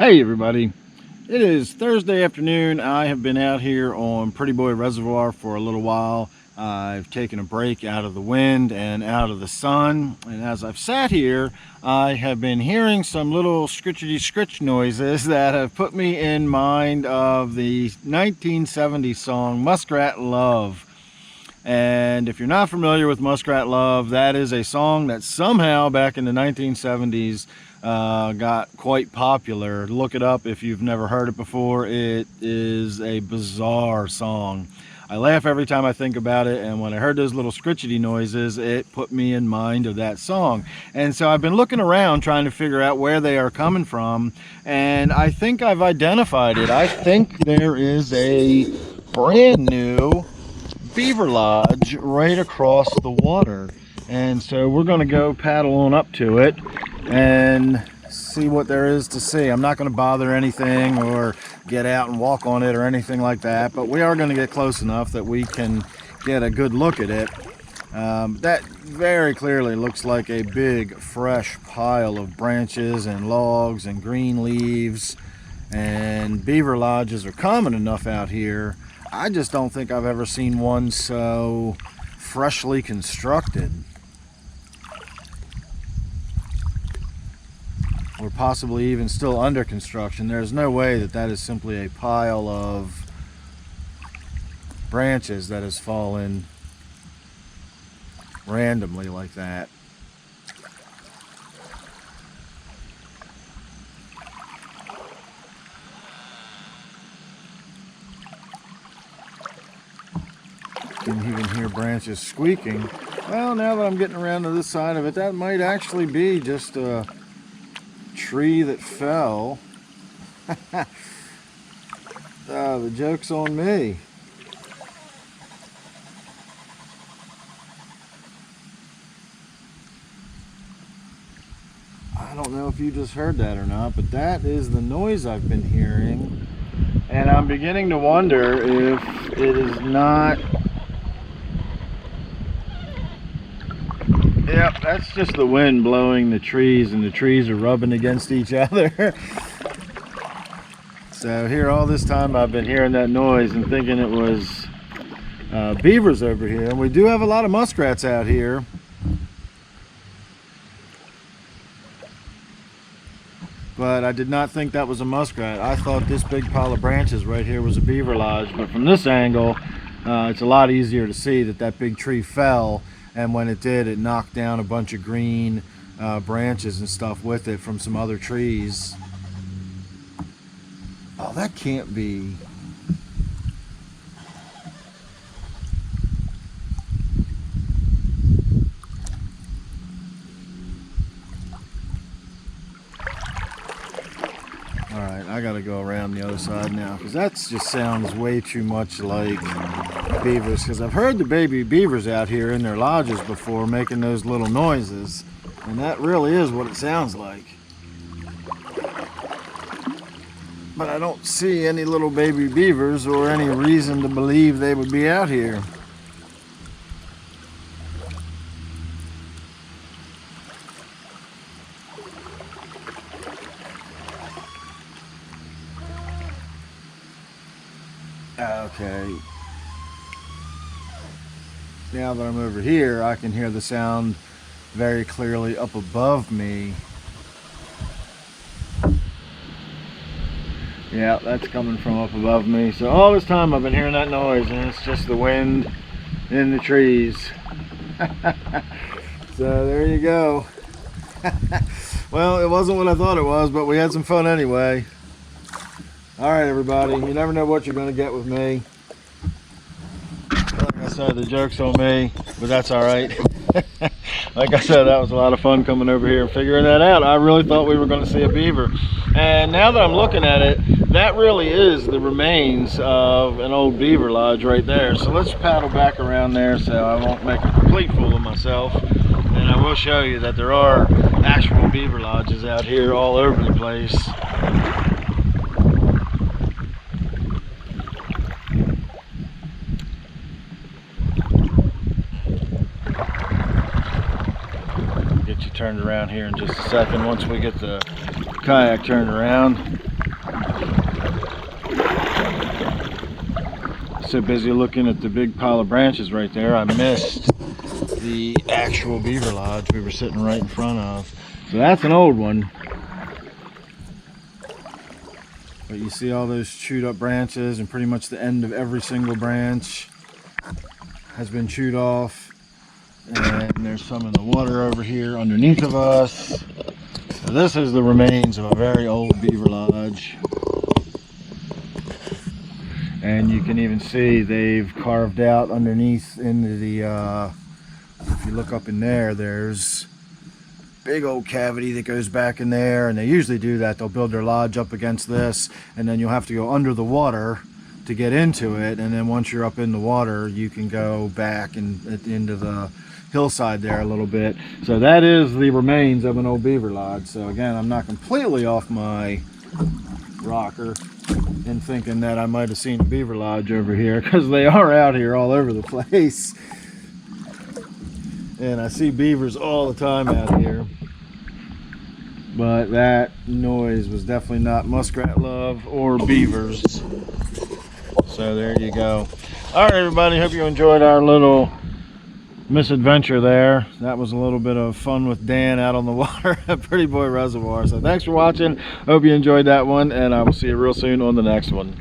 Hey everybody, it is Thursday afternoon. I have been out here on Pretty Boy Reservoir for a little while. I've taken a break out of the wind and out of the sun, and as I've sat here I have been hearing some little scritchety scritch noises that have put me in mind of the 1970s song Muskrat Love. And if you're not familiar with Muskrat Love, that is a song that somehow back in the 1970s got quite popular. Look it up if you've never heard it before. It is a bizarre song. I laugh every time I think about it, and when I heard those little scritchety noises, it put me in mind of that song. And so I've been looking around trying to figure out where they are coming from, and I think I've identified it. I think there is a brand new Beaver Lodge right across the water, and so we're going to go paddle on up to it and see what there is to see. I'm not going to bother anything or get out and walk on it or anything like that, but we are going to get close enough that we can get a good look at it. That very clearly looks like a big fresh pile of branches and logs and green leaves, and beaver lodges are common enough out here. I just don't think I've ever seen one so freshly constructed. Or possibly even still under construction. There's no way that that is simply a pile of branches that has fallen randomly like that. You can even hear branches squeaking. Well, now that I'm getting around to this side of it, that might actually be just a tree that fell. The joke's on me. I don't know if you just heard that or not, but that is the noise I've been hearing, and I'm beginning to wonder if it is not. Yep, that's just the wind blowing the trees, and the trees are rubbing against each other. So here all this time I've been hearing that noise and thinking it was beavers over here. And we do have a lot of muskrats out here. But I did not think that was a muskrat. I thought this big pile of branches right here was a beaver lodge. But from this angle, it's a lot easier to see that that big tree fell. And when it did, it knocked down a bunch of green branches and stuff with it from some other trees. Oh, that can't be. All right, I gotta go around the other side now, because that just sounds way too much like beavers, because I've heard the baby beavers out here in their lodges before making those little noises, and that really is what it sounds like. But I don't see any little baby beavers or any reason to believe they would be out here. Okay. Now that I'm over here, I can hear the sound very clearly up above me. Yeah, that's coming from up above me. So all this time I've been hearing that noise, and it's just the wind in the trees. So there you go. Well, it wasn't what I thought it was, but we had some fun anyway. All right, everybody, you never know what you're going to get with me. Like I said, the joke's on me, but that's all right. Like I said, that was a lot of fun coming over here and figuring that out. I really thought we were going to see a beaver. And now that I'm looking at it, that really is the remains of an old beaver lodge right there. So let's paddle back around there so I won't make a complete fool of myself. And I will show you that there are actual beaver lodges out here all over the place. turned around here in just a second once we get the kayak turned around. So busy looking at the big pile of branches right there, I missed the actual beaver lodge we were sitting right in front of. So that's an old one. But you see all those chewed up branches, and pretty much the end of every single branch has been chewed off. And there's some in the water over here underneath of us. So this is the remains of a very old beaver lodge. And you can even see they've carved out underneath into the, if you look up in there, there's big old cavity that goes back in there, and they usually do that. They'll build their lodge up against this, and then you'll have to go under the water to get into it, and then once you're up in the water you can go back and into the hillside there a little bit. So that is the remains of an old beaver lodge. So again, I'm not completely off my rocker in thinking that I might have seen a beaver lodge over here, because they are out here all over the place. And I see beavers all the time out here. But that noise was definitely not muskrat love or beavers. So there you go. Alright everybody, hope you enjoyed our little misadventure there. That was a little bit of fun with Dan out on the water at Pretty Boy Reservoir. So thanks for watching. Hope you enjoyed that one, and I will see you real soon on the next one.